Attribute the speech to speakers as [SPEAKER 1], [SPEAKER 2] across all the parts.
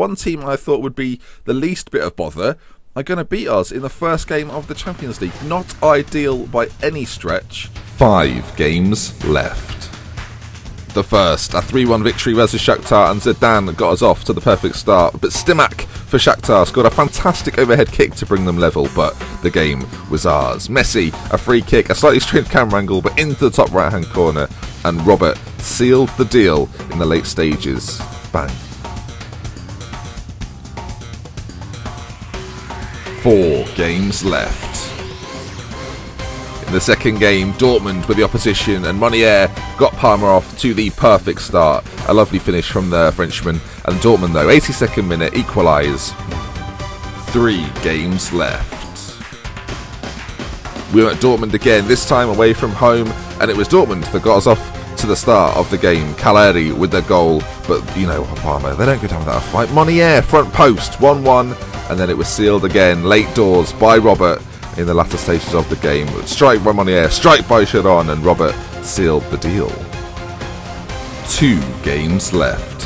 [SPEAKER 1] one team I thought would be the least bit of bother are going to beat us in the first game of the Champions League. Not ideal by any stretch. 5 games left. The first, a 3-1 victory versus Shakhtar, and Zidane got us off to the perfect start. But Stimac for Shakhtar scored a fantastic overhead kick to bring them level, but the game was ours. Messi, a free kick, a slightly strange camera angle, but into the top right-hand corner, and Robert sealed the deal in the late stages. Bang. 4 games left. In the second game, Dortmund were the opposition, and Monnier got Parma off to the perfect start. A lovely finish from the Frenchman, and Dortmund, though, 82nd minute, equalise. 3 games left. We were at Dortmund again, this time away from home, and it was Dortmund that got us off to the start of the game. Caleri with the goal, but you know, Parma, they don't go down without a fight. Monnier, front post, 1-1, and then it was sealed again, late doors by Robert in the latter stages of the game. Strike by Monnier, strike by Chiron, and Robert sealed the deal. 2 games left.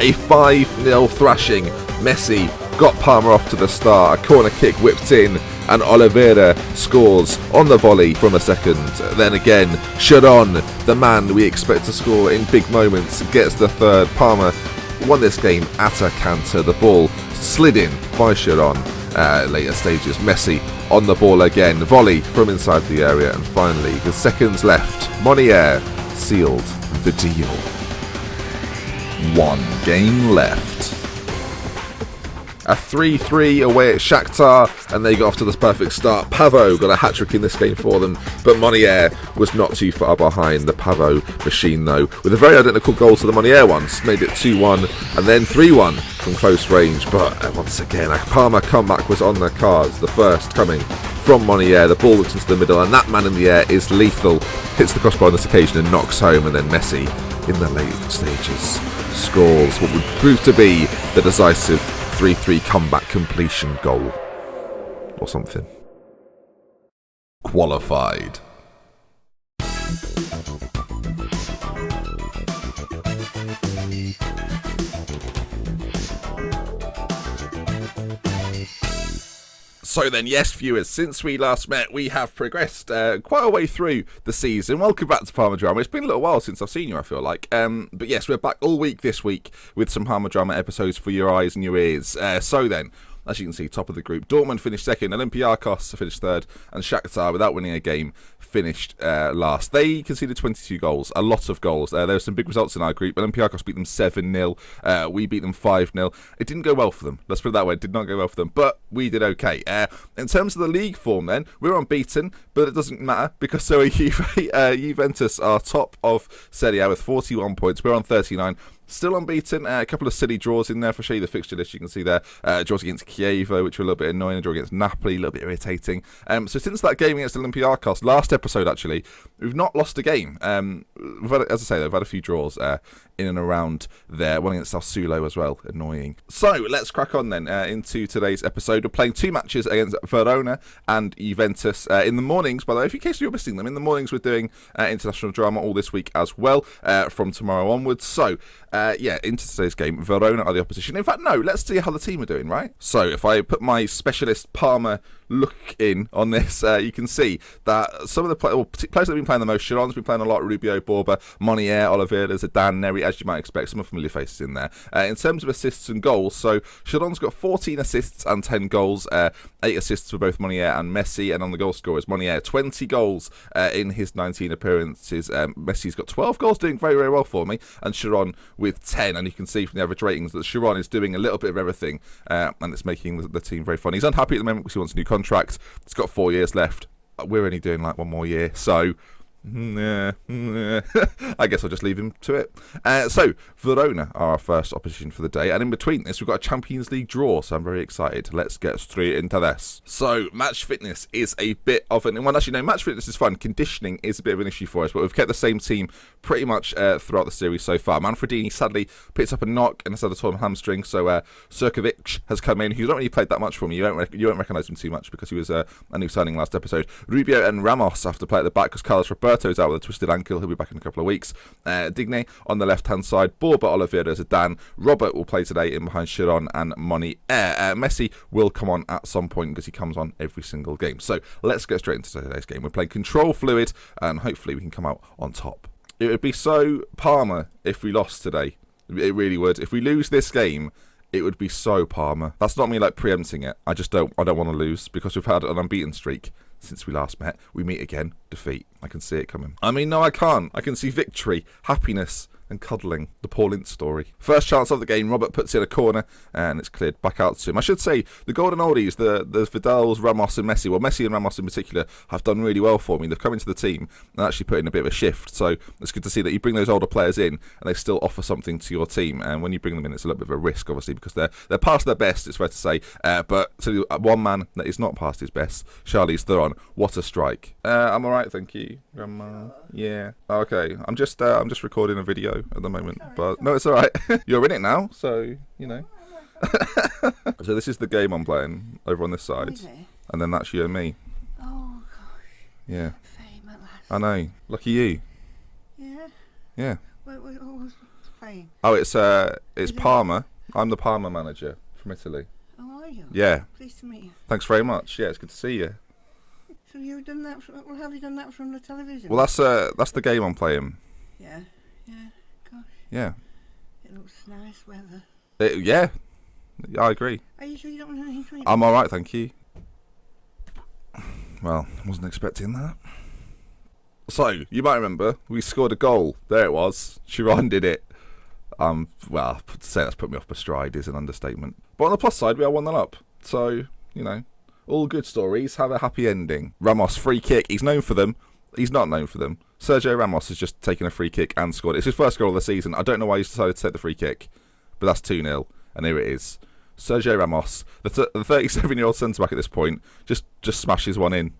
[SPEAKER 1] A 5-0 thrashing. Messi got Parma off to the start. A corner kick whipped in, and Oliveira scores on the volley from a second. Then again, Chiron, the man we expect to score in big moments, gets the third. Parma won this game at a canter. The ball slid in by Chiron. Later stages, Messi on the ball again, volley from inside the area, and finally, with seconds left, Monnier sealed the deal. 1 game left. A 3-3 away at Shakhtar, and they got off to this perfect start. Pavo got a hat-trick in this game for them, but Monnier was not too far behind. The Pavo machine, though, with a very identical goal to the Monnier ones, made it 2-1, and then 3-1 from close range. But once again, a Parma comeback was on the cards, the first coming from Monnier. The ball looks into the middle, and that man in the air is lethal. Hits the crossbar on this occasion and knocks home, and then Messi, in the late stages, scores what would prove to be the decisive 3-3 comeback completion goal. Or something. Qualified. So then, yes, viewers, since we last met, we have progressed quite a way through the season. Welcome back to Parma Drama. It's been a little while since I've seen you, I feel like. But yes, we're back all week this week with some Parma Drama episodes for your eyes and your ears. So then, as you can see, top of the group. Dortmund finished second, Olympiacos finished third, and Shakhtar, without winning a game, finished last. They conceded 22 goals, a lot of goals. There were some big results in our group. Olympiacos beat them 7-0. We beat them 5-0. It didn't go well for them. Let's put it that way. It did not go well for them, but we did okay. In terms of the league form then, we're unbeaten, but it doesn't matter because so are Juventus are top of Serie A with 41 points. We're on 39. Still unbeaten. A couple of silly draws in there for show the fixture list. You can see there. Draws against Chievo, which were a little bit annoying. A draw against Napoli, a little bit irritating. So since that game against Olympiacos, last episode actually, we've not lost a game. We've had, as I say, we've had a few draws in and around there. One against Sassuolo as well. Annoying. So let's crack on then into today's episode. We're playing 2 matches against Verona and Juventus in the mornings. By the way, in case you're missing them, in the mornings we're doing international drama all this week as well from tomorrow onwards. So into today's game, Verona are the opposition. In fact, no, let's see how the team are doing, right? So if I put my specialist Parma look in on this, you can see that some of the players that have been playing the most, Chiron's been playing a lot, Rubio, Borba, Monnier, Oliveira, Zidane, Neri, as you might expect, some familiar faces in there. In terms of assists and goals, so Chiron's got 14 assists and 10 goals, 8 assists for both Monnier and Messi, and on the goal scorers, Monnier, 20 goals in his 19 appearances. Messi's got 12 goals, doing very, very well for me, and Chiron with 10, and you can see from the average ratings that Chiron is doing a little bit of everything, and it's making the team very fun. He's unhappy at the moment because he wants a new contract. He's got 4 years left. We're only doing like 1 more year, so I guess I'll just leave him to it. So Verona are our first opposition for the day, and in between this we've got a Champions League draw, so I'm very excited. Let's get straight into this. So match fitness is a bit of an, well, actually no, match fitness is fun. Conditioning is a bit of an issue for us, but we've kept the same team pretty much throughout the series so far. Manfredini sadly picked up a knock and has had a torn hamstring, so Surkovic has come in, who's not really played that much for me. You won't recognise him too much because he was a new signing last episode. Rubio and Ramos have to play at the back because Carlos Roberto Roberto's out with a twisted ankle. He'll be back in a couple of weeks. Digne on the left-hand side. Borba, Oliveira, Zidane. Robert will play today in behind Chiron and Monier. Messi will come on at some point because he comes on every single game. So let's get straight into today's game. We're playing Control Fluid, and hopefully we can come out on top. It would be so Parma if we lost today. It really would. If we lose this game, it would be so Parma. That's not me like preempting it. I don't want to lose because we've had an unbeaten streak since we last met. We meet again, defeat. I can see it coming. I mean, no, I can't. I can see victory, happiness, and cuddling. The Paul Ince story. First chance of the game, Robert puts in a corner, and it's cleared back out to him. I should say, the Golden Oldies, the Vidals, Ramos, and Messi, well, Messi and Ramos in particular, have done really well for me. They've come into the team and actually put in a bit of a shift. So it's good to see that you bring those older players in, and they still offer something to your team. And when you bring them in, it's a little bit of a risk, obviously, because they're past their best, it's fair to say. But so one man that is not past his best, Charlize Theron. What a strike. I'm all right, thank you. Yeah. Okay. I'm just recording a video at the moment, but no, it's all right. You're in it now, so you know. So this is the game I'm playing over on this side, and then that's you and me.
[SPEAKER 2] Oh gosh.
[SPEAKER 1] Yeah.
[SPEAKER 2] Fame at last.
[SPEAKER 1] I know. Lucky you.
[SPEAKER 2] Yeah.
[SPEAKER 1] Yeah.
[SPEAKER 2] Who's playing?
[SPEAKER 1] Oh, it's Parma. I'm the Parma manager from Italy.
[SPEAKER 2] Oh, are you?
[SPEAKER 1] Yeah.
[SPEAKER 2] Pleased to meet you.
[SPEAKER 1] Thanks very much. Yeah, it's good to see you.
[SPEAKER 2] So you've done that? Well, have you done that from the television?
[SPEAKER 1] Well, that's the game I'm playing.
[SPEAKER 2] Yeah. Yeah. Gosh.
[SPEAKER 1] Yeah.
[SPEAKER 2] It looks nice weather.
[SPEAKER 1] Yeah, I agree.
[SPEAKER 2] Are you sure you don't want anything to eat?
[SPEAKER 1] I'm all right, thank you. Well, I wasn't expecting that. So, you might remember, we scored a goal. There it was. Chiron did it. Well, to say that's put me off my stride is an understatement. But on the plus side, we are 1-0 up. So, you know, all good stories have a happy ending. Ramos, free kick. He's known for them. He's not known for them. Sergio Ramos has just taken a free kick and scored. It's his first goal of the season. I don't know why he's decided to take the free kick, but that's 2-0, and here it is. Sergio Ramos, the 37-year-old centre-back at this point, just smashes one in.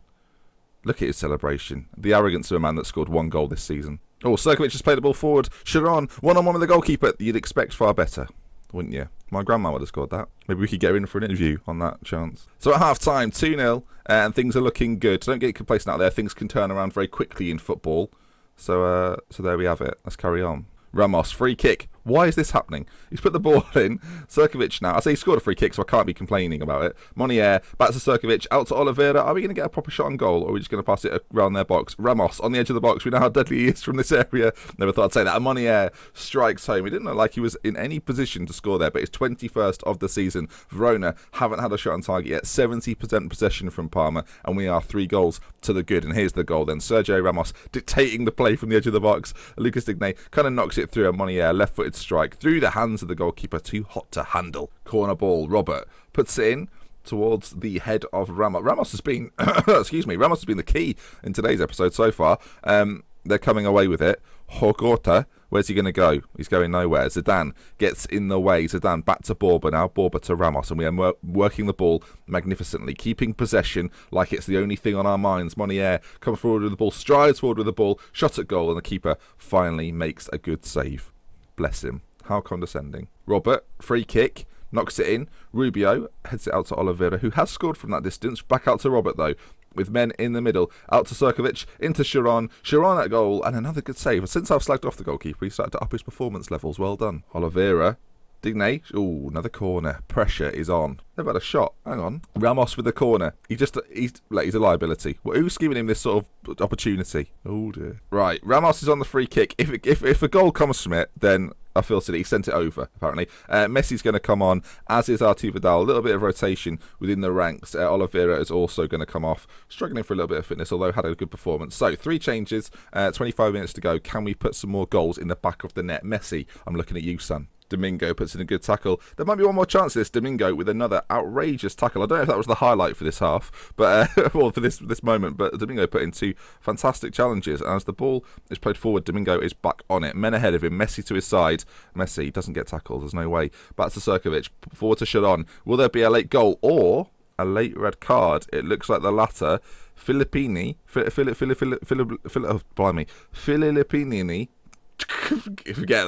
[SPEAKER 1] Look at his celebration. The arrogance of a man that scored one goal this season. Oh, Serkovic has played the ball forward. Chiron, one-on-one with the goalkeeper. You'd expect far better, wouldn't you? My grandma would have scored that. Maybe we could get her in for an interview on that chance. So at half-time, 2-0, and things are looking good. Don't get complacent out there. Things can turn around very quickly in football. So there we have it. Let's carry on. Ramos, free kick. Why is this happening? He's put the ball in. Serkovic now. I say he scored a free kick, so I can't be complaining about it. Monier, back to Serkovic, out to Oliveira. Are we going to get a proper shot on goal, or are we just going to pass it around their box? Ramos, on the edge of the box. We know how deadly he is from this area. Never thought I'd say that. And Monier strikes home. He didn't look like he was in any position to score there, but it's 21st of the season. Verona haven't had a shot on target yet. 70% possession from Parma, and we are 3 goals to the good. And here's the goal then. Sergio Ramos dictating the play from the edge of the box. Lucas Digne kind of knocks it through, and Monier, left-footed strike through the hands of the goalkeeper, too hot to handle. Corner ball. Robert puts it in towards the head of Ramos. Ramos has been, Ramos has been the key in today's episode so far. They're coming away with it. Hogorta, where's he going to go? He's going nowhere. Zidane gets in the way. Zidane back to Borba now. Borba to Ramos, and we are working the ball magnificently, keeping possession like it's the only thing on our minds. Monier comes forward with the ball, strides forward with the ball, shot at goal, and the keeper finally makes a good save. Bless him. How condescending. Robert, free kick, knocks it in. Rubio heads it out to Oliveira, who has scored from that distance. Back out to Robert, though, with men in the middle. Out to Serkovic, into Chiron. Chiron at goal, and another good save. Since I've slagged off the goalkeeper, he started to up his performance levels. Well done. Oliveira. Digne. Ooh, another corner. Pressure is on. Never had a shot. Hang on. Ramos with the corner. He's a liability. Well, who's giving him this sort of opportunity? Oh dear. Right. Ramos is on the free kick. If a goal comes from it, then I feel silly. He sent it over, apparently. Messi's going to come on, as is Artur Vidal. A little bit of rotation within the ranks. Oliveira is also going to come off. Struggling for a little bit of fitness, although had a good performance. So, 3 changes, 25 minutes to go. Can we put some more goals in the back of the net? Messi, I'm looking at you, son. Domingo puts in a good tackle. There might be one more chance of this. Domingo with another outrageous tackle. I don't know if that was the highlight for this half, but or for this moment. But Domingo put in 2 fantastic challenges. And as the ball is played forward, Domingo is back on it. Men ahead of him. Messi to his side. Messi doesn't get tackled. There's no way. Back to Serkovic. Forward to Chiron. Will there be a late goal or a late red card? It looks like the latter. Filippini. Forget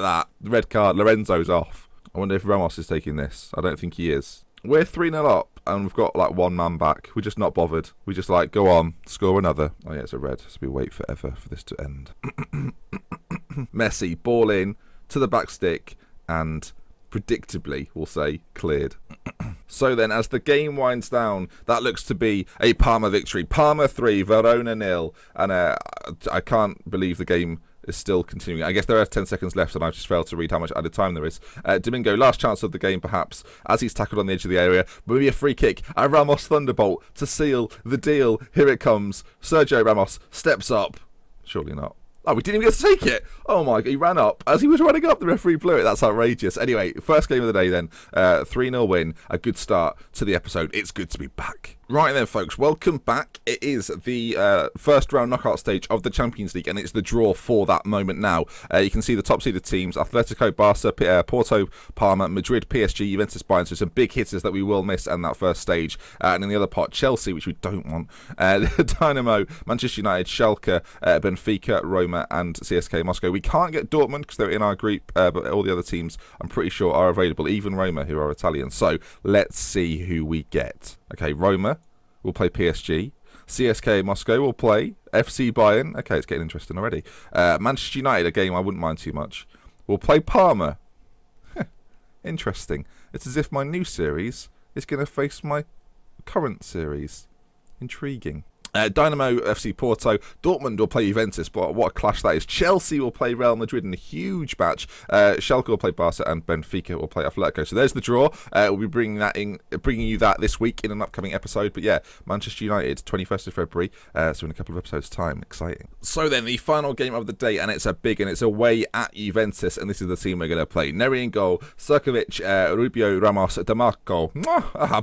[SPEAKER 1] that. Red card. Lorenzo's off. I wonder if Ramos is taking this. I don't think he is. We're 3-0 up. and we've got like one man back. We're just not bothered. We just like, go on, score another. Oh yeah, it's a red. So we wait forever for this to end. Messi, ball in to the back stick, and predictably, we'll say, cleared. So then, as the game winds down, that looks to be a Parma victory. Parma 3, Verona 0. And I can't believe the game is still continuing. I guess there are 10 seconds left, and I've just failed to read how much added time there is. Domingo, last chance of the game, perhaps, as he's tackled on the edge of the area. Maybe a free kick. A Ramos thunderbolt to seal the deal. Here it comes. Sergio Ramos steps up. Surely not. Oh, we didn't even get to take it. Oh my God, he ran up. As he was running up, the referee blew it. That's outrageous. Anyway, first game of the day then. 3-0 win. A good start to the episode. It's good to be back. Right then, folks, welcome back. It is the first round knockout stage of the Champions League, and it's the draw for that moment now. You can see the top-seeded teams, Atletico, Barca, Porto, Parma, Madrid, PSG, Juventus, Bayern, so some big hitters that we will miss in that first stage. And in the other pot, Chelsea, which we don't want, Dynamo, Manchester United, Schalke, Benfica, Roma, and CSK Moscow. We can't get Dortmund because they're in our group, but all the other teams, I'm pretty sure, are available, even Roma, who are Italian. So let's see who we get. Okay, Roma will play PSG. CSK Moscow will play FC Bayern. Okay, it's getting interesting already. Manchester United, a game I wouldn't mind too much, will play Parma. Interesting. It's as if my new series is going to face my current series. Intriguing. Dynamo, FC Porto, Dortmund will play Juventus, but what a clash that is. Chelsea will play Real Madrid in a huge match. Schalke will play Barca, and Benfica will play Atletico. So there's the draw. We'll be bringing you that this week in an upcoming episode. But yeah, Manchester United, 21st of February, so in a couple of episodes' time. Exciting. So then, the final game of the day, and it's a big, and it's away at Juventus, and this is the team we're going to play. Neri in goal, Srkovic, Rubio, Ramos, Demarco,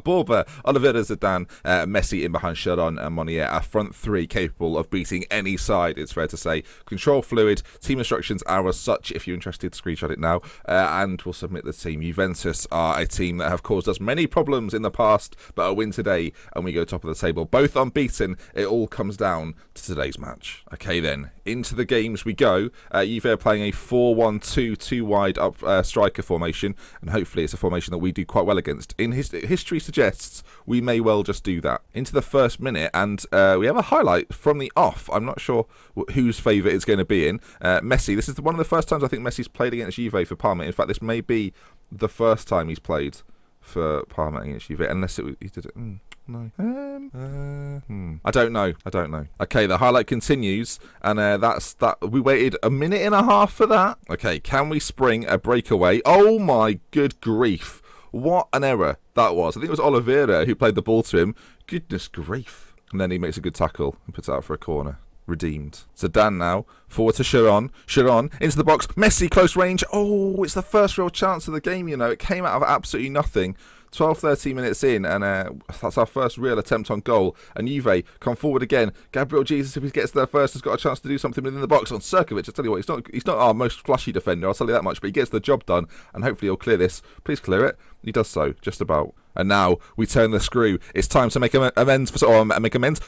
[SPEAKER 1] Borba, Oliveira, Zidane, Messi in behind Sharon and Monier. Front three capable of beating any side, it's fair to say. Control fluid. Team instructions are as such. If you're interested, screenshot it now, and we'll submit the team. Juventus are a team that have caused us many problems in the past, but a win today and we go top of the table, both unbeaten. It all comes down to today's match. Okay then, into the games we go. Juve are playing a 4-1-2 two wide up striker formation, and hopefully it's a formation that we do quite well against. In history suggests we may well just do that. Into the first minute, and we have a highlight from the off. I'm not sure whose favour it's going to be in. Messi, this is one of the first times I think Messi's played against Juve for Parma. In fact, this may be the first time he's played for Parma against Juve, unless he did it. No. I don't know. Okay, the highlight continues, and that's that. We waited a minute and a half for that. Okay, can we spring a breakaway? Oh my good grief. What an error that was. I think it was Oliveira who played the ball to him. Goodness grief. And then he makes a good tackle and puts it out for a corner. Redeemed. Zidane now. Forward to Sharon. Sharon into the box. Messi, close range. Oh, it's the first real chance of the game, you know. It came out of absolutely nothing. 12-13 minutes in, and that's our first real attempt on goal. And Juve come forward again. Gabriel Jesus, if he gets there first, has got a chance to do something within the box on Srkovic. I tell you what, he's not our most flashy defender, I'll tell you that much, but he gets the job done, and hopefully he'll clear this. Please clear it. He does so, just about. And now we turn the screw. It's time to make amends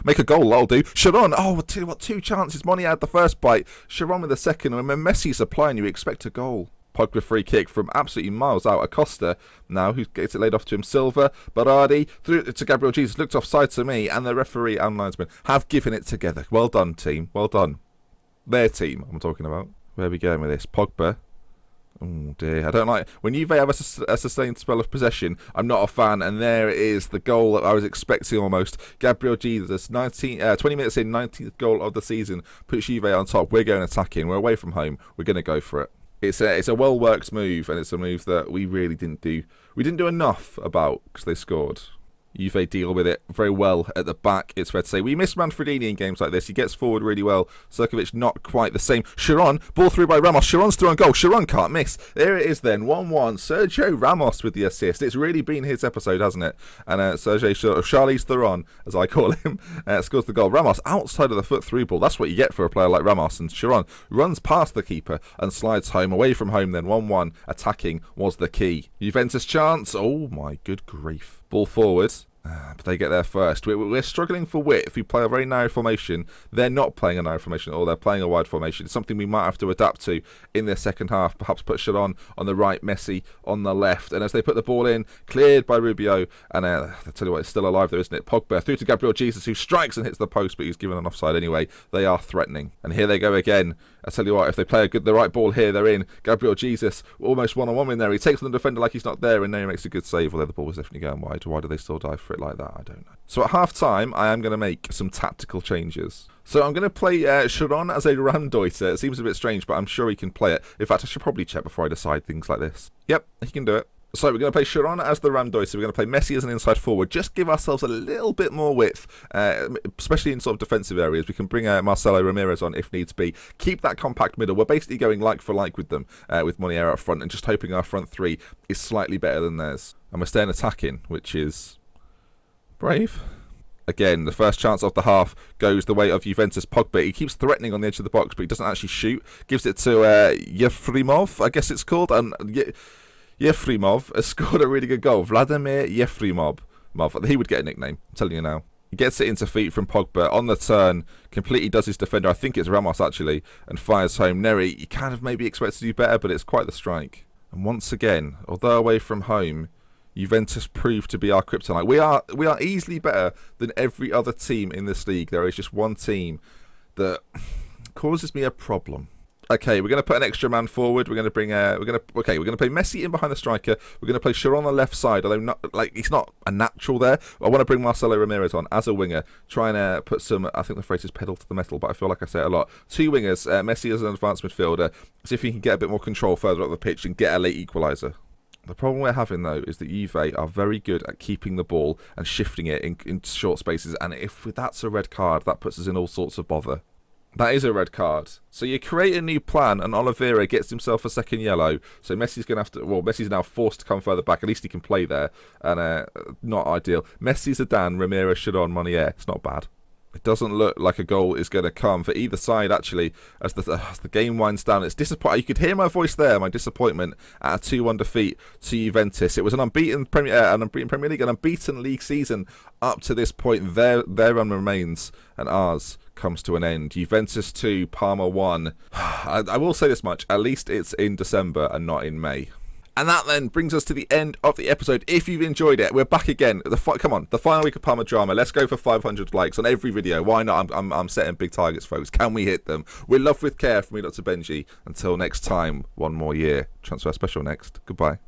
[SPEAKER 1] make a goal. That'll do. Sharon. Oh, I'll tell you what, 2 chances. Moni had the first bite. Sharon with the second. And when Messi's supplying, you expect a goal. Pogba free kick from absolutely miles out. Acosta now, who gets it laid off to him. Silva, Berardi, through to Gabriel Jesus, looked offside to me, and the referee and linesman have given it together. Well done, team. Well done. Their team, I'm talking about. Where are we going with this? Pogba. Oh dear, I don't like when Juve have a sustained spell of possession. I'm not a fan, and there it is, the goal that I was expecting almost. Gabriel Jesus, 20 minutes in, 19th goal of the season, puts Juve on top. We're going attacking. We're away from home. We're going to go for it. It's a well-worked move, and it's a move that we really didn't do. We didn't do enough about because they scored. Juve deal with it very well at the back, it's fair to say. We miss Manfredini in games like this. He gets forward really well. Srkovic not quite the same. Sharon, ball through by Ramos. Sharon's through on goal. Sharon can't miss. There it is then, 1-1. Sergio Ramos with the assist. It's really been his episode, hasn't it? And Charlize Theron, as I call him, scores the goal. Ramos outside of the foot through ball. That's what you get for a player like Ramos. And Sharon runs past the keeper and slides home. Away from home then, 1-1. Attacking was the key. Juventus chance. Oh my good grief. Ball forward. But they get there first. We're struggling for width. We play a very narrow formation. They're not playing a narrow formation, or they're playing a wide formation. It's something we might have to adapt to in their second half. Perhaps put Sharon on the right, Messi on the left. And as they put the ball in, cleared by Rubio, and I tell you what, it's still alive there, isn't it? Pogba through to Gabriel Jesus, who strikes and hits the post, but he's given an offside anyway. They are threatening. And here they go again. I tell you what, if they play the right ball here, they're in. Gabriel Jesus, almost one-on-one in there. He takes on the defender like he's not there, and then he makes a good save. Although the ball was definitely going wide. Why do they still dive for it like that? I don't know. So at half-time, I am going to make some tactical changes. So I'm going to play Sharon as a Ramdeuter. It seems a bit strange, but I'm sure he can play it. In fact, I should probably check before I decide things like this. Yep, he can do it. So we're going to play Sharon as the Ramdeuter. We're going to play Messi as an inside forward. Just give ourselves a little bit more width, especially in sort of defensive areas. We can bring Marcelo Ramirez on if needs be. Keep that compact middle. We're basically going like for like with them, with Monier up front, and just hoping our front three is slightly better than theirs. And we're staying attacking, which is brave. Again, the first chance of the half goes the way of Juventus. Pogba, he keeps threatening on the edge of the box, but he doesn't actually shoot. Gives it to Yefremov, I guess it's called. And Yefremov has scored a really good goal. Vladimir Yefremov. He would get a nickname, I'm telling you now. He gets it into feet from Pogba on the turn, completely does his defender, I think it's Ramos actually, and fires home. Neri, you kind of maybe expect to do better, but it's quite the strike. And once again, although away from home, Juventus proved to be our kryptonite. We are easily better than every other team in this league. There is just one team that causes me a problem. Okay, we're going to put an extra man forward. We're going to bring we're going to play Messi in behind the striker. We're going to play Sharon on the left side, although he's not a natural there. I want to bring Marcelo Ramirez on as a winger, trying to put some, I think the phrase is pedal to the metal, but I feel like I say it a lot. Two wingers, Messi as an advanced midfielder, see if he can get a bit more control further up the pitch and get a late equaliser. The problem we're having, though, is that Juve are very good at keeping the ball and shifting it in short spaces, and if that's a red card, that puts us in all sorts of bother. That is a red card. So you create a new plan, and Oliveira gets himself a second yellow. So Messi's going to have to... Well, Messi's now forced to come further back. At least he can play there. And not ideal. Messi, Zidane, Ramirez, Sharon, Monier. It's not bad. It doesn't look like a goal is going to come for either side, actually, as the game winds down. It's disappointing. You could hear my voice there, my disappointment at a 2-1 defeat to Juventus. It was an unbeaten Premier League, an unbeaten league season up to this point. Their run remains, and ours comes to an end. Juventus 2, Parma 1. I will say this much, at least it's in December and not in May. And that then brings us to the end of the episode. If you've enjoyed it, we're back again. Come on, the final week of Parma Drama. Let's go for 500 likes on every video. Why not? I'm setting big targets, folks. Can we hit them? We're loved with care from me, Dr. Benji. Until next time, one more year. Transfer special next. Goodbye.